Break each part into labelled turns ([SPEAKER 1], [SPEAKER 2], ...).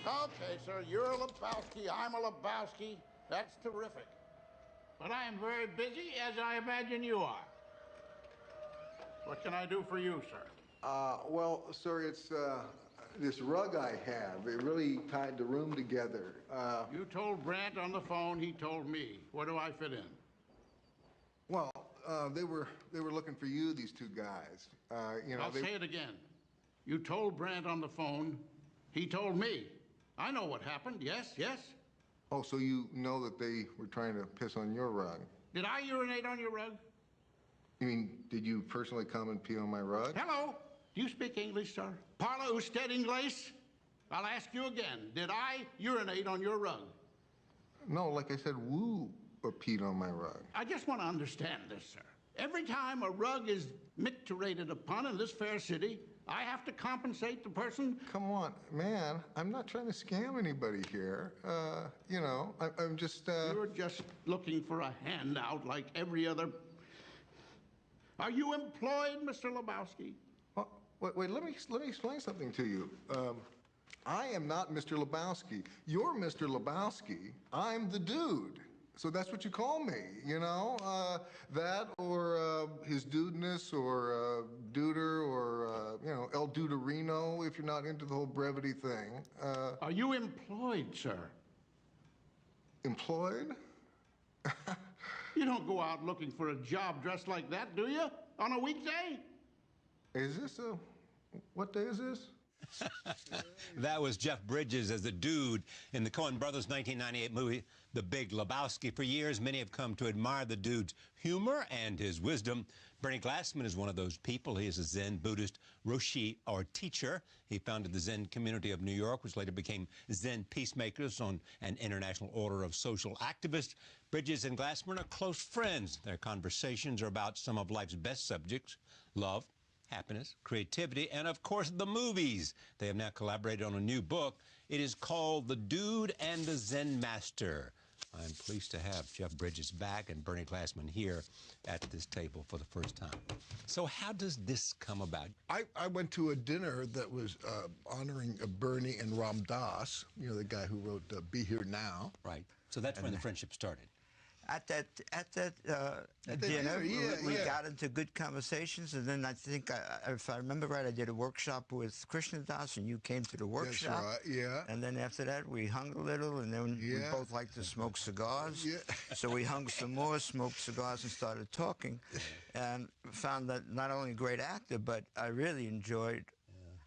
[SPEAKER 1] Okay, sir, you're a Lebowski, I'm a Lebowski. That's terrific. But I am very busy, as I imagine you are. What can I do for you, sir?
[SPEAKER 2] Well, sir, it's this rug I have. It really tied the room together.
[SPEAKER 1] You told Brandt on the phone, he told me. Where do I fit in?
[SPEAKER 2] Well, they were looking for you, these two guys.
[SPEAKER 1] I'll say it again. You told Brandt on the phone, he told me. I know what happened, yes, yes.
[SPEAKER 2] Oh, so you know that they were trying to piss on your rug?
[SPEAKER 1] Did I urinate on your rug?
[SPEAKER 2] You mean, did you personally come and pee on my rug?
[SPEAKER 1] Hello? Do you speak English, sir? Parla usted inglés? I'll ask you again. Did I urinate on your rug?
[SPEAKER 2] No, like I said, Wu peed on my rug.
[SPEAKER 1] I just want to understand this, sir. Every time a rug is micturated upon in this fair city, I have to compensate the person.
[SPEAKER 2] Come on, man. I'm not trying to scam anybody here. I'm just,
[SPEAKER 1] You're just looking for a handout like every other. Are you employed, Mr. Lebowski?
[SPEAKER 2] Oh, wait, let me explain something to you. I am not Mr. Lebowski. You're Mr. Lebowski. I'm the dude. So that's what you call me, you know? That or his dudeness or duder or, El Duderino if you're not into the whole brevity thing.
[SPEAKER 1] Are you employed, sir?
[SPEAKER 2] Employed?
[SPEAKER 1] You don't go out looking for a job dressed like that, do you? On a weekday?
[SPEAKER 2] Is this a... What day is this?
[SPEAKER 3] That was Jeff Bridges as the dude in the Coen Brothers' 1998 movie, The Big Lebowski. For years, many have come to admire the dude's humor and his wisdom. Bernie Glassman is one of those people. He is a Zen Buddhist Roshi, or teacher. He founded the Zen community of New York, which later became Zen Peacemakers on an international order of social activists. Bridges and Glassman are close friends. Their conversations are about some of life's best subjects: love, happiness, creativity, and of course the movies. They have now collaborated on a new book. It is called The Dude and the Zen Master. I'm pleased to have Jeff Bridges back and Bernie Glassman here at this table for the first time. So how does this come about?
[SPEAKER 4] I went to a dinner that was honoring Bernie and Ram Dass, the guy who wrote Be Here Now.
[SPEAKER 3] Right. So that's when the friendship started.
[SPEAKER 5] At that dinner, we got into good conversations, and then I think, if I remember right, I did a workshop with Krishna Das, and you came to the workshop.
[SPEAKER 4] That's right, yeah.
[SPEAKER 5] And then after that, we hung a little, and then we both liked to smoke cigars.
[SPEAKER 4] Yeah.
[SPEAKER 5] So we hung some more, smoked cigars, and started talking, and found that not only a great actor, but I really enjoyed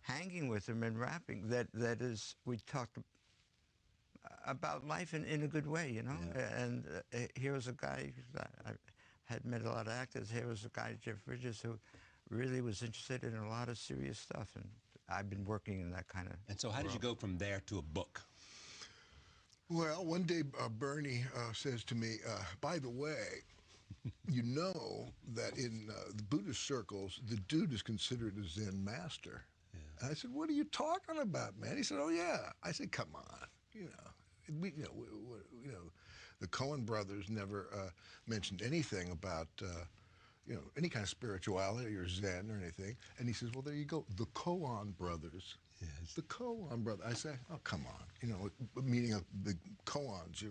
[SPEAKER 5] hanging with him and rapping. That is, we talked about life in a good way, And here was a guy, I had met a lot of actors. Here was a guy, Jeff Bridges, who really was interested in a lot of serious stuff, and I've been working in that kind of
[SPEAKER 3] And so how did you go from there to a book?
[SPEAKER 4] Well, one day Bernie says to me, by the way, you know that in the Buddhist circles, the dude is considered a Zen master. Yeah. And I said, what are you talking about, man? He said, oh, yeah. I said, come on, the Coen brothers never mentioned anything about, any kind of spirituality or Zen or anything. And he says, well, there you go, the Coen brothers. Yes. The Coen brothers. I say, oh, come on, meaning of the Coens,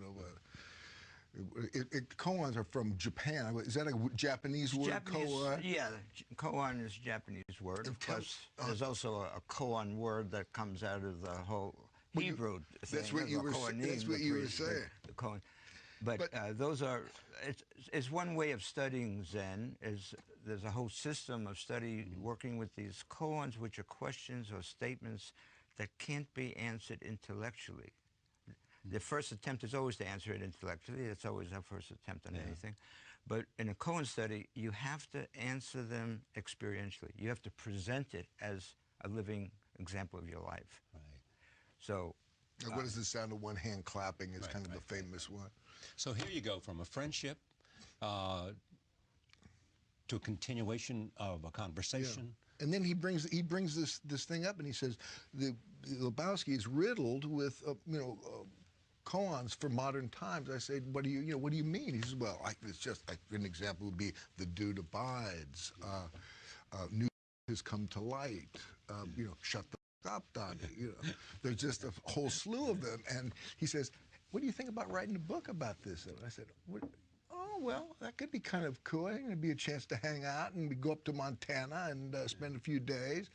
[SPEAKER 4] Koans are from Japan. Is that a Japanese word, koan?
[SPEAKER 5] Yeah, koan is a Japanese word. Of course, there's also a koan word that comes out of the whole Hebrew thing.
[SPEAKER 4] That's what you were saying.
[SPEAKER 5] The koan. But those are, it's one way of studying Zen. There's a whole system of study working with these koans, which are questions or statements that can't be answered intellectually. The first attempt is always to answer it intellectually. It's always our first attempt on anything. But in a koan study, you have to answer them experientially. You have to present it as a living example of your life. Right. So,
[SPEAKER 4] what is the sound of one hand clapping is kind of the famous one.
[SPEAKER 3] So here you go from a friendship to a continuation of a conversation.
[SPEAKER 4] Yeah. And then he brings this thing up, and he says the Lebowski is riddled with koans for modern times. I say, what do you mean? He says, well, it's just like an example would be the dude abides, new has come to light, shut the stopped on you. There's just a whole slew of them. And he says, what do you think about writing a book about this? And I said, oh, well, that could be kind of cool. It'd be a chance to hang out, and we go up to Montana and spend a few days,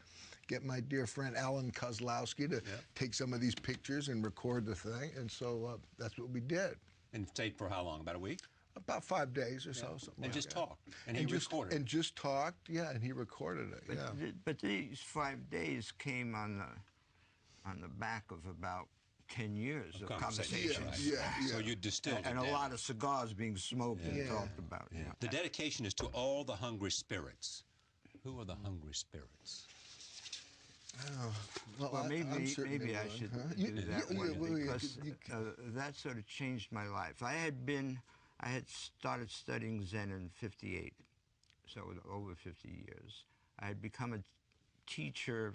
[SPEAKER 4] get my dear friend Alan Kozlowski to take some of these pictures and record the thing. And so that's what we did.
[SPEAKER 3] And stayed for how long? About a week?
[SPEAKER 4] About 5 days or so, something
[SPEAKER 3] And
[SPEAKER 4] like
[SPEAKER 3] just
[SPEAKER 4] that.
[SPEAKER 3] talked. And he recorded.
[SPEAKER 4] And just talked, yeah, and he recorded it,
[SPEAKER 5] But these 5 days came on the back of about 10 years of conversations.
[SPEAKER 4] Yeah.
[SPEAKER 3] So you distilled
[SPEAKER 5] and
[SPEAKER 3] it
[SPEAKER 5] a
[SPEAKER 3] down.
[SPEAKER 5] lot of cigars being smoked and talked about.
[SPEAKER 3] Yeah. The dedication is to all the hungry spirits. Who are the hungry spirits?
[SPEAKER 5] Well, maybe I should do that one because that sort of changed my life. I had started studying Zen in '58, so over 50 years. I had become a teacher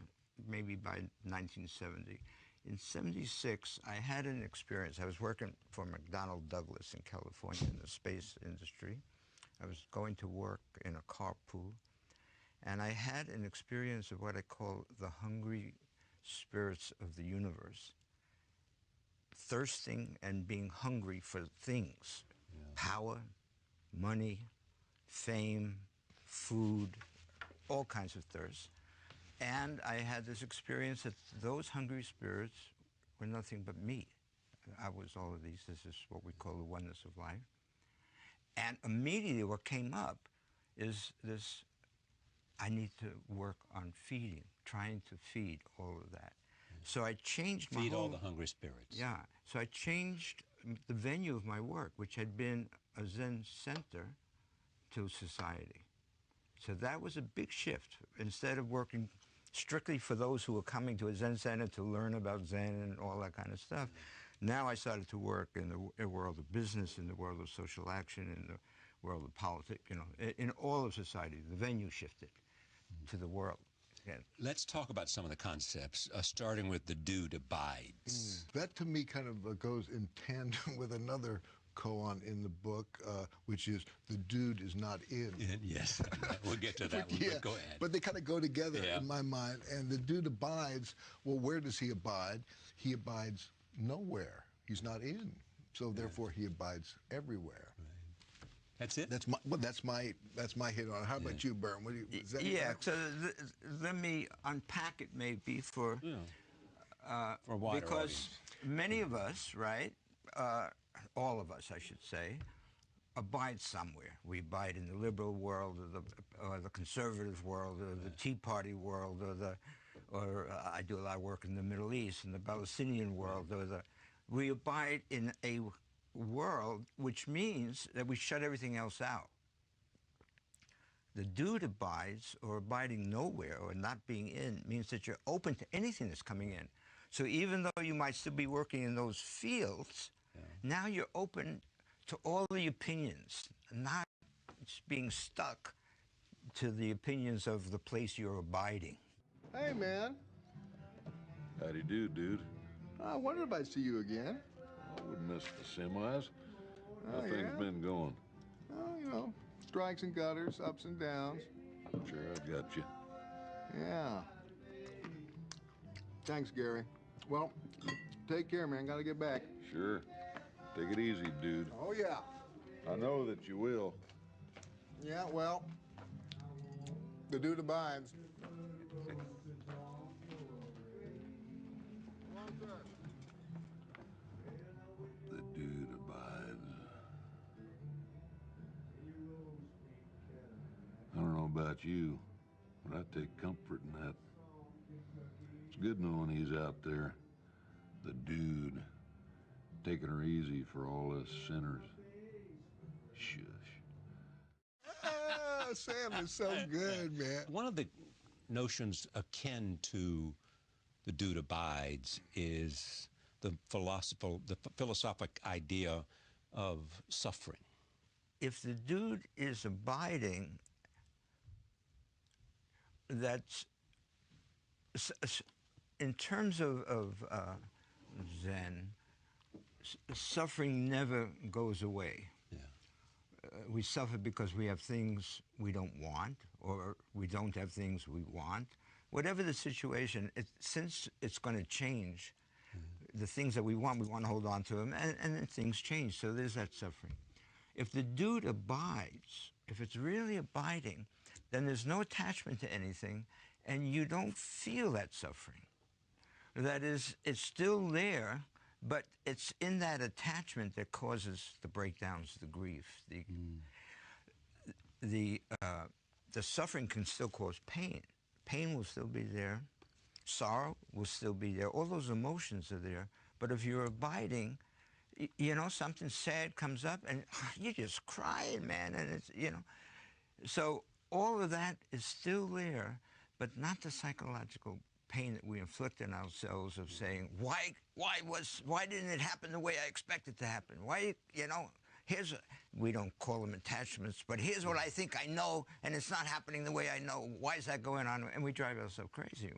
[SPEAKER 5] maybe by 1970. In '76, I had an experience. I was working for McDonnell Douglas in California in the space industry. I was going to work in a carpool, and I had an experience of what I call the hungry spirits of the universe, thirsting and being hungry for things, power, money, fame, food, all kinds of thirst. And I had this experience that those hungry spirits were nothing but me. I was all of these. This is what we call the oneness of life. And immediately what came up is this, I need to work on feeding, trying to feed all of that. So I changed my
[SPEAKER 3] Feed
[SPEAKER 5] whole,
[SPEAKER 3] all the hungry spirits.
[SPEAKER 5] Yeah. So I changed the venue of my work, which had been a Zen center, to society. So that was a big shift. Instead of working strictly for those who were coming to a Zen center to learn about Zen and all that kind of stuff, now I started to work in the world of business, in the world of social action, in the world of politics, in all of society. The venue shifted to the world. Yeah.
[SPEAKER 3] Let's talk about some of the concepts, starting with the dude abides.
[SPEAKER 4] That to me kind of goes in tandem with another koan in the book, which is the dude is not in.
[SPEAKER 3] Yes, we'll get to that one, but go ahead.
[SPEAKER 4] But they kind of go together in my mind. And the dude abides, well, where does he abide? He abides nowhere. He's not in. So therefore he abides everywhere.
[SPEAKER 3] That's it?
[SPEAKER 4] That's my hit on it. How about you, Bern? Is that
[SPEAKER 5] so let me unpack it maybe for
[SPEAKER 3] a wider
[SPEAKER 5] because
[SPEAKER 3] audience.
[SPEAKER 5] many of us, right, all of us, I should say, abide somewhere. We abide in the liberal world, or the conservative world, or the Tea Party world, or I do a lot of work in the Middle East, in the Palestinian world, we abide in a world which means that we shut everything else out. The dude abides, or abiding nowhere, or not being in, means that you're open to anything that's coming in. So even though you might still be working in those fields, now you're open to all the opinions, not being stuck to the opinions of the place you're abiding.
[SPEAKER 2] Hey, man.
[SPEAKER 6] Howdy do, dude.
[SPEAKER 2] I wondered if I'd see you again.
[SPEAKER 6] I wouldn't miss the semis. How things been going?
[SPEAKER 2] Oh, strikes and gutters, ups and downs.
[SPEAKER 6] Sure, I've got you.
[SPEAKER 2] Yeah. Thanks, Gary. Well, take care, man. Gotta get back.
[SPEAKER 6] Sure. Take it easy, dude.
[SPEAKER 2] Oh, yeah.
[SPEAKER 6] I know that you will.
[SPEAKER 2] Yeah, well, the dude abides.
[SPEAKER 6] The dude abides. I don't know about you, but I take comfort in that. It's good knowing he's out there, the dude, taking her easy for all us sinners. Shush.
[SPEAKER 4] Sam is so good, man.
[SPEAKER 3] One of the notions akin to the dude abides is the philosophic idea of suffering.
[SPEAKER 5] If the dude is abiding, that's in terms of Zen, suffering never goes away. We suffer because we have things we don't want, or we don't have things we want. whatever the situation, since it's going to change, the things that we want to hold on to them, and then things change. So there's that suffering. If the dude abides, if it's really abiding, then there's no attachment to anything, and you don't feel that suffering. That is, it's still there, but it's in that attachment that causes the breakdowns, the grief, the suffering can still cause pain. Pain will still be there. Sorrow will still be there. All those emotions are there. But if you're abiding, you know, something sad comes up and you're just crying, man. And it's, you know, so all of that is still there, but not the psychological pain that we inflict on ourselves of saying, why didn't it happen the way I expected it to happen? Why, you know, we don't call them attachments, but here's what I think I know, and it's not happening the way I know. Why is that going on? And we drive ourselves crazy.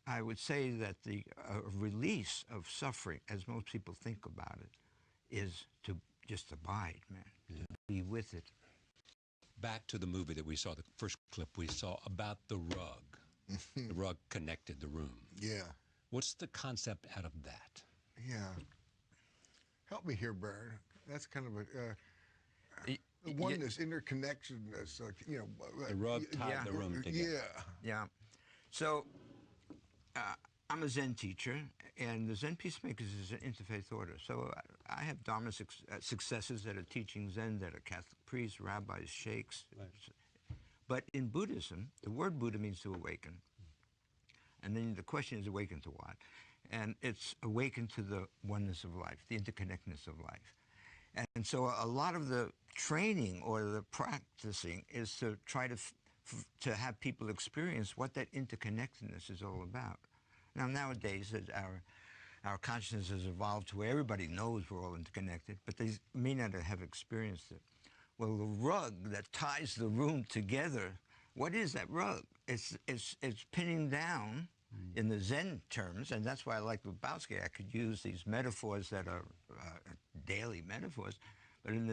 [SPEAKER 5] I would say that the release of suffering, as most people think about it, is to just abide, man. Yeah. Be with it.
[SPEAKER 3] Back to the movie that we saw, the first clip we saw about the rug. The rug connected the room.
[SPEAKER 4] Yeah.
[SPEAKER 3] What's the concept out of that?
[SPEAKER 4] Yeah. Help me here, Bern. That's kind of a oneness, interconnectedness. You know,
[SPEAKER 3] the rug tied the room together.
[SPEAKER 4] Yeah.
[SPEAKER 5] Yeah. So I'm a Zen teacher, and the Zen Peacemakers is an interfaith order. So I have Dharma successors that are teaching Zen, that are Catholic priests, rabbis, sheikhs. Right. But in Buddhism, the word Buddha means to awaken. And then the question is, awaken to what? And it's awaken to the oneness of life, the interconnectedness of life. And so a lot of the training or the practicing is to try to have people experience what that interconnectedness is all about. Now, nowadays, our consciousness has evolved to where everybody knows we're all interconnected, but they may not have experienced it. Well, the rug that ties the room together, what is that rug? It's pinning down in the Zen terms, and that's why I like Lebowski. I could use these metaphors that are daily metaphors, but in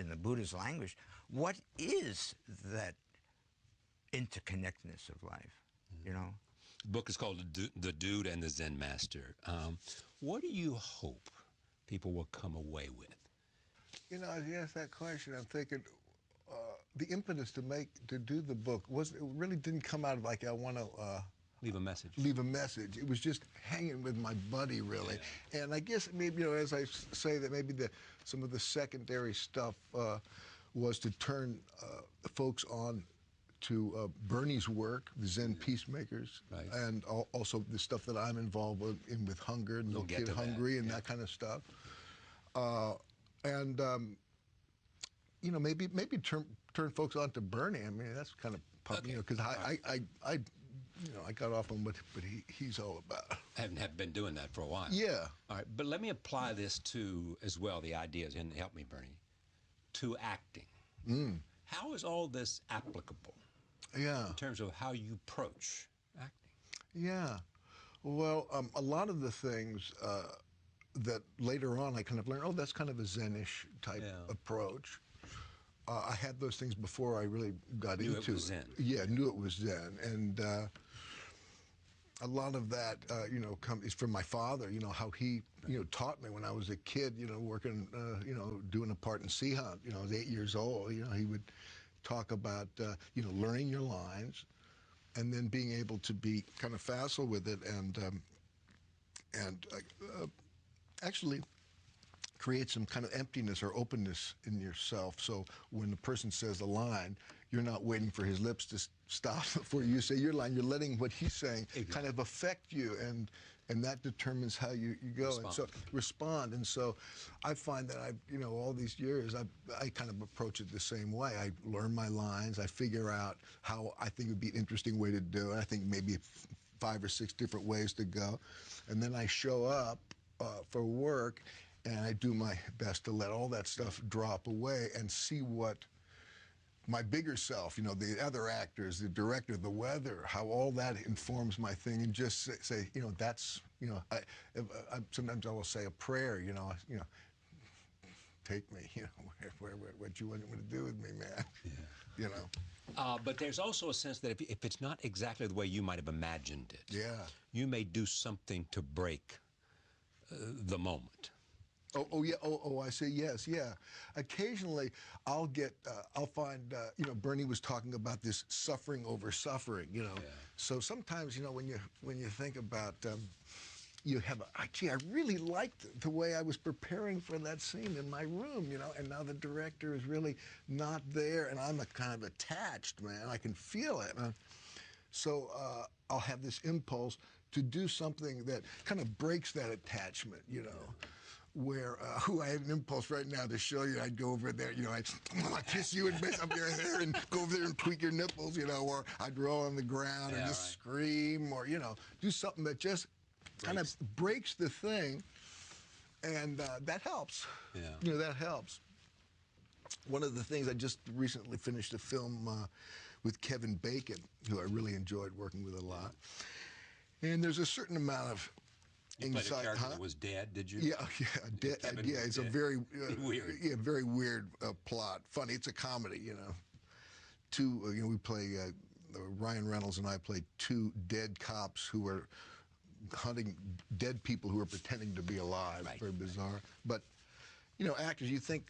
[SPEAKER 5] the Buddhist language, what is that interconnectedness of life? You know.
[SPEAKER 3] The book is called The Dude and the Zen Master. What do you hope people will come away with?
[SPEAKER 4] You know, as you asked that question, I'm thinking the impetus to do the book it really didn't come out of like I want to
[SPEAKER 3] leave a message.
[SPEAKER 4] Leave a message. It was just hanging with my buddy, really. Yeah. And I guess maybe, you know, as I say that maybe some of the secondary stuff was to turn folks on to Bernie's work, the Zen Peacemakers, right, and also the stuff that I'm involved in with hunger, No Kid Hungry, and that kind of stuff. You know, maybe turn folks on to Bernie. I mean, that's kind of you know, because I got off on what he's all about.
[SPEAKER 3] I have been doing that for a while.
[SPEAKER 4] Yeah.
[SPEAKER 3] All right, but let me apply this to as well the ideas, and help me, Bernie, to acting. How is all this applicable?
[SPEAKER 4] Yeah.
[SPEAKER 3] In terms of how you approach acting.
[SPEAKER 4] Yeah. Well, a lot of the things that later on I kind of learned, oh, that's kind of a Zen-ish type approach. I had those things before I really got into it.
[SPEAKER 3] Knew it was Zen.
[SPEAKER 4] Yeah, knew it was Zen. And a lot of that, you know, is from my father, you know, how he, you know, taught me when I was a kid, you know, working, you know, doing a part in Sea Hunt. You know, I was 8 years old. You know, he would talk about, you know, learning your lines and then being able to be kind of facile with it and actually create some kind of emptiness or openness in yourself. So when the person says a line, you're not waiting for his lips to stop before you say your line. You're letting what he's saying kind of affect you, and that determines how you go.
[SPEAKER 3] Respond.
[SPEAKER 4] And so respond. And so I find that you know, all these years, I kind of approach it the same way. I learn my lines. I figure out how I think would be an interesting way to do it. I think maybe 5 or 6 different ways to go. And then I show up for work, and I do my best to let all that stuff drop away and see what my bigger self, you know, the other actors, the director, the weather, how all that informs my thing, and just say, you know, that's, you know, sometimes I will say a prayer, you know, take me, you know, what you want to do with me, man. Yeah. You know.
[SPEAKER 3] But there's also a sense that if it's not exactly the way you might have imagined it,
[SPEAKER 4] yeah,
[SPEAKER 3] you may do something to break the moment.
[SPEAKER 4] Oh yeah. Oh, I say yes. Yeah. Occasionally, I'll find. You know, Bernie was talking about this suffering over suffering. You know,
[SPEAKER 3] Yeah.
[SPEAKER 4] so sometimes, you know, when you think about, you have gee, I really liked the way I was preparing for that scene in my room. You know, and now the director is really not there, and I'm kind of attached, man. I can feel it. So I'll have this impulse to do something that kind of breaks that attachment. You know. Where I had an impulse right now to show you, I'd go over there, you know, I'd kiss you and mess up your hair and go over there and tweak your nipples, you know, or I'd roll on the ground or just scream, or, you know, do something that just kind of breaks the thing, and that helps.
[SPEAKER 3] Yeah.
[SPEAKER 4] You know, that helps. One of the things, I just recently finished a film with Kevin Bacon, who I really enjoyed working with a lot, and there's a certain amount of
[SPEAKER 3] You played a character that was dead, did you?
[SPEAKER 4] Yeah, yeah. It's a very
[SPEAKER 3] weird.
[SPEAKER 4] Yeah, very weird plot. Funny. It's a comedy, you know. You know, we play Ryan Reynolds and I played two dead cops who were hunting dead people who were pretending to be alive.
[SPEAKER 3] Right.
[SPEAKER 4] Very bizarre. But you know, actors, you think,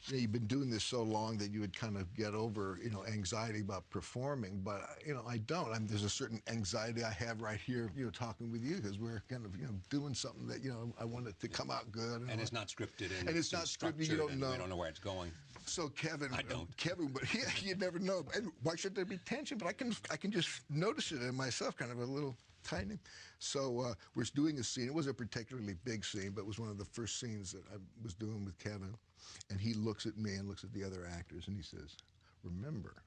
[SPEAKER 4] you know, you've been doing this so long that you would kind of get over, you know, anxiety about performing, but you know, I don't. There's a certain anxiety I have right here, you know, talking with you, because we're kind of, you know, doing something that, you know, I want it to come out good.
[SPEAKER 3] And it's not scripted,
[SPEAKER 4] and it's not scripted. You don't know.
[SPEAKER 3] We don't know where it's going.
[SPEAKER 4] So Kevin,
[SPEAKER 3] I don't.
[SPEAKER 4] Kevin, but yeah, you never know. And why should there be tension? But I can just notice it in myself, kind of a little tiny. So we're doing a scene. It was a particularly big scene, but it was one of the first scenes that I was doing with Kevin. And he looks at me and looks at the other actors, and he says, "Remember,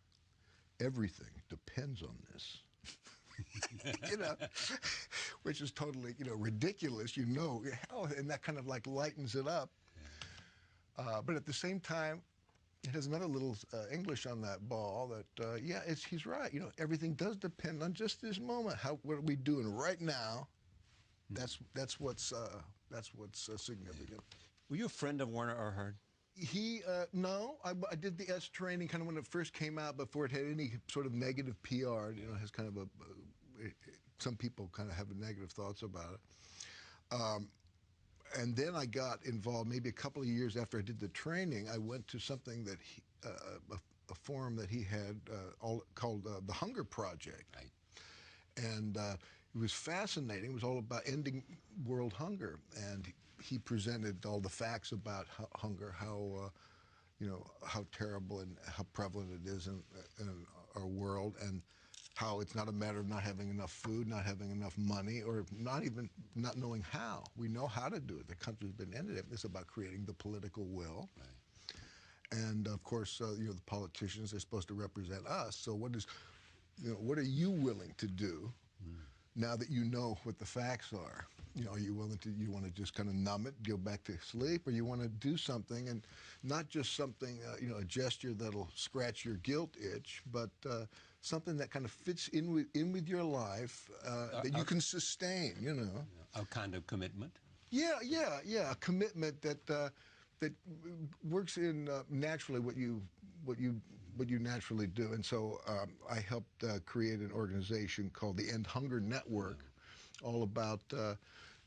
[SPEAKER 4] everything depends on this." You know, which is totally, you know, ridiculous, you know. And that kind of like lightens it up. But at the same time, it has another little English on that ball that, yeah, he's right. You know, everything does depend on just this moment. What are we doing right now? That's what's significant.
[SPEAKER 3] Were you a friend of Werner Erhard?
[SPEAKER 4] No, I did the S training kind of when it first came out, before it had any sort of negative PR. You know, it has kind of some people kind of have negative thoughts about it. And then I got involved maybe a couple of years after I did the training. I went to something that a forum that he had called the Hunger Project.
[SPEAKER 3] Right.
[SPEAKER 4] And it was fascinating. It was all about ending world hunger, and he presented all the facts about hunger, how you know, how terrible and how prevalent it is in our world, and how it's not a matter of not having enough food, not having enough money, or not knowing how. We know how to do it. The country's been ended. It's about creating the political will. Right. And of course, you know, the politicians are supposed to represent us. So what are you willing to do now that you know what the facts are? You know, are you willing to, you want to just kind of numb it, go back to sleep, or you want to do something, and not just something, you know, a gesture that'll scratch your guilt itch, but something that kind of fits in with your life, that you can sustain, you know.
[SPEAKER 3] A kind of commitment?
[SPEAKER 4] Yeah, a commitment that works in naturally what you naturally do. And so I helped create an organization called the End Hunger Network, all about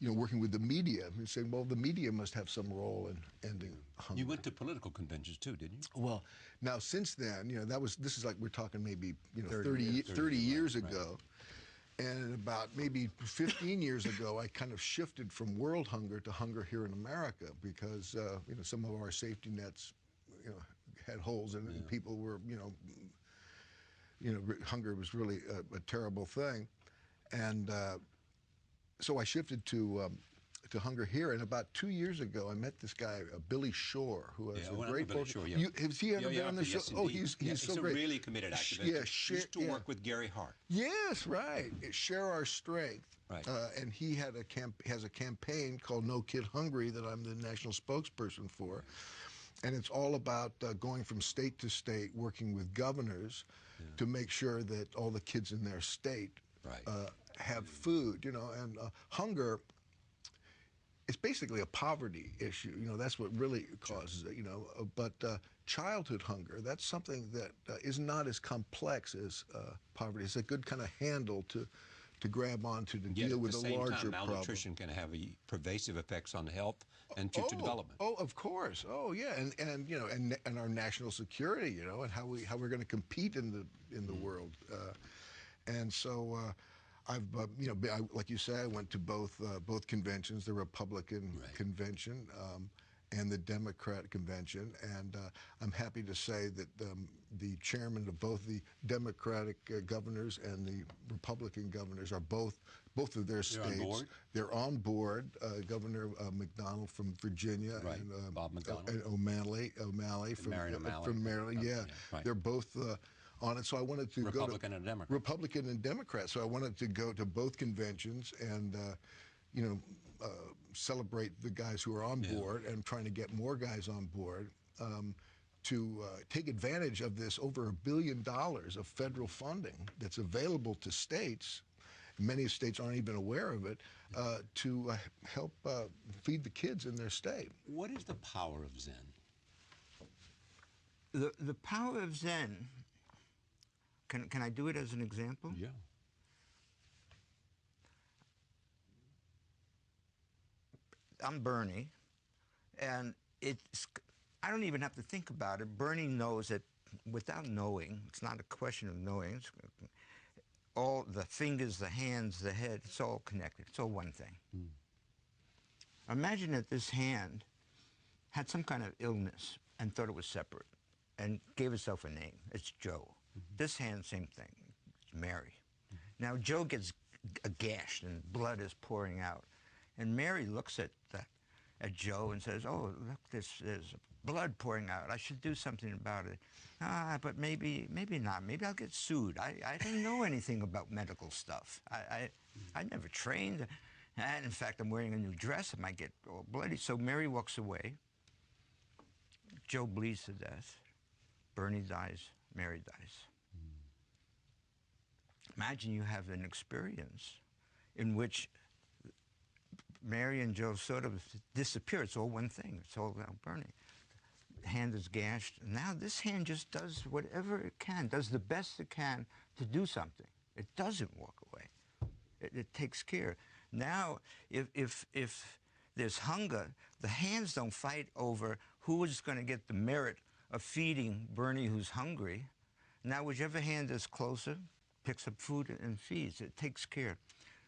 [SPEAKER 4] you know, working with the media and saying, well, the media must have some role in ending hunger.
[SPEAKER 3] You went to political conventions too, didn't you?
[SPEAKER 4] Well, this is like, we're talking maybe, you know,
[SPEAKER 3] 30
[SPEAKER 4] years
[SPEAKER 3] right,
[SPEAKER 4] ago. Right. And about maybe 15 years ago, I kind of shifted from world hunger to hunger here in America, because you know, some of our safety nets, you know, had holes in it, and people were, hunger was really a terrible thing. And so I shifted to hunger here, and about 2 years ago, I met this guy, Billy Shore, who has a great book. Has he ever been on the show?
[SPEAKER 3] Yes,
[SPEAKER 4] oh, he's so great.
[SPEAKER 3] He's a really committed activist. He used to work with Gary Hart.
[SPEAKER 4] Yes, right. Share Our Strength.
[SPEAKER 3] Right.
[SPEAKER 4] And he has a campaign called No Kid Hungry that I'm the national spokesperson for. And it's all about going from state to state, working with governors to make sure that all the kids in their state have food, you know. And hunger it's basically a poverty issue. You know, that's what really causes it. You know, but childhood hunger, that's something that is not as complex as poverty. It's a good kind of handle to grab onto to
[SPEAKER 3] Yet
[SPEAKER 4] deal
[SPEAKER 3] at
[SPEAKER 4] with
[SPEAKER 3] the
[SPEAKER 4] a
[SPEAKER 3] same
[SPEAKER 4] larger
[SPEAKER 3] time,
[SPEAKER 4] problem.
[SPEAKER 3] malnutrition can have pervasive effects on health and future development.
[SPEAKER 4] Oh, of course. Oh, yeah, and you know, and our national security, you know, and how we're going to compete in the world, and so. I've, you know, like you say, I went to both conventions, the Republican convention and the Democrat convention, and I'm happy to say that the chairman of both the Democratic governors and the Republican governors are both of their states.
[SPEAKER 3] On board?
[SPEAKER 4] They're on board. Governor McDonald from Virginia and
[SPEAKER 3] Bob McDonald.
[SPEAKER 4] and O'Malley from Maryland. Yeah,
[SPEAKER 3] right.
[SPEAKER 4] They're both. On it, so I wanted to
[SPEAKER 3] Republican and Democrat.
[SPEAKER 4] Republican and Democrat. So I wanted to go to both conventions and, you know, celebrate the guys who are on board and trying to get more guys on board to take advantage of this over $1 billion of federal funding that's available to states. Many states aren't even aware of it, to help feed the kids in their state.
[SPEAKER 3] What is the power of Zen?
[SPEAKER 5] The power of Zen. Can I do it as an example?
[SPEAKER 3] Yeah.
[SPEAKER 5] I'm Bernie, and I don't even have to think about it. Bernie knows that without knowing, it's not a question of knowing, all the fingers, the hands, the head, it's all connected. It's all one thing. Imagine that this hand had some kind of illness and thought it was separate and gave itself a name. It's Joe. This hand, same thing. It's Mary. Now Joe gets gashed and blood is pouring out, and Mary looks at Joe and says, "Oh, look, there's blood pouring out. I should do something about it." But maybe not. Maybe I'll get sued. I don't know anything about medical stuff. I never trained, and in fact, I'm wearing a new dress. It might get all bloody. So Mary walks away. Joe bleeds to death. Bernie dies. Mary dies. Imagine you have an experience in which Mary and Joe sort of disappear. It's all one thing. It's all about Bernie. The hand is gashed. Now this hand just does whatever it can, does the best it can to do something. It doesn't walk away. It takes care. Now, if there's hunger, the hands don't fight over who is going to get the merit of feeding Bernie who's hungry. Now, whichever hand is closer picks up food and feeds. It takes care.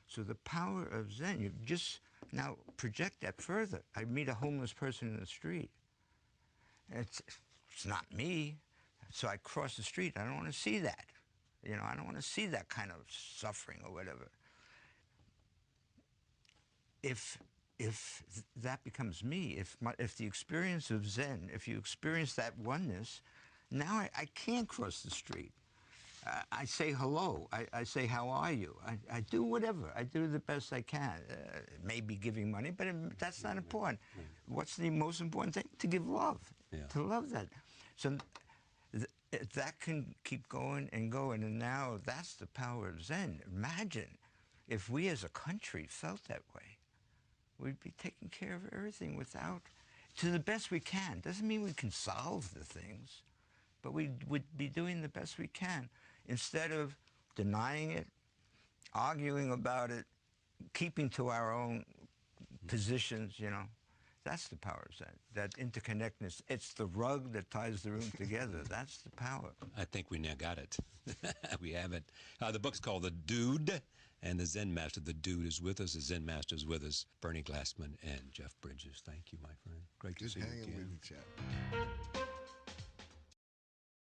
[SPEAKER 5] So the power of Zen, you just now project that further. I meet a homeless person in the street. It's not me. So I cross the street. I don't want to see that. You know, I don't want to see that kind of suffering or whatever. If that becomes me, if the experience of Zen, if you experience that oneness, now I can't cross the street. I say hello. I say, how are you? I do whatever. I do the best I can. Maybe giving money, but that's not important. What's the most important thing? To give love. To love that. So that can keep going and going. And now that's the power of Zen. Imagine if we as a country felt that way. We'd be taking care of everything to the best we can. Doesn't mean we can solve the things, but we would be doing the best we can instead of denying it, arguing about it, keeping to our own positions, you know. That's the power of Zen, that interconnectedness. It's the rug that ties the room together. That's the power.
[SPEAKER 3] I think we now got it. We have it. The book's called The Dude, and the Zen Master. The Dude is with us. The Zen Master is with us. Bernie Glassman and Jeff Bridges. Thank you, my friend. Great to see you again.
[SPEAKER 4] Hanging with you, Chad.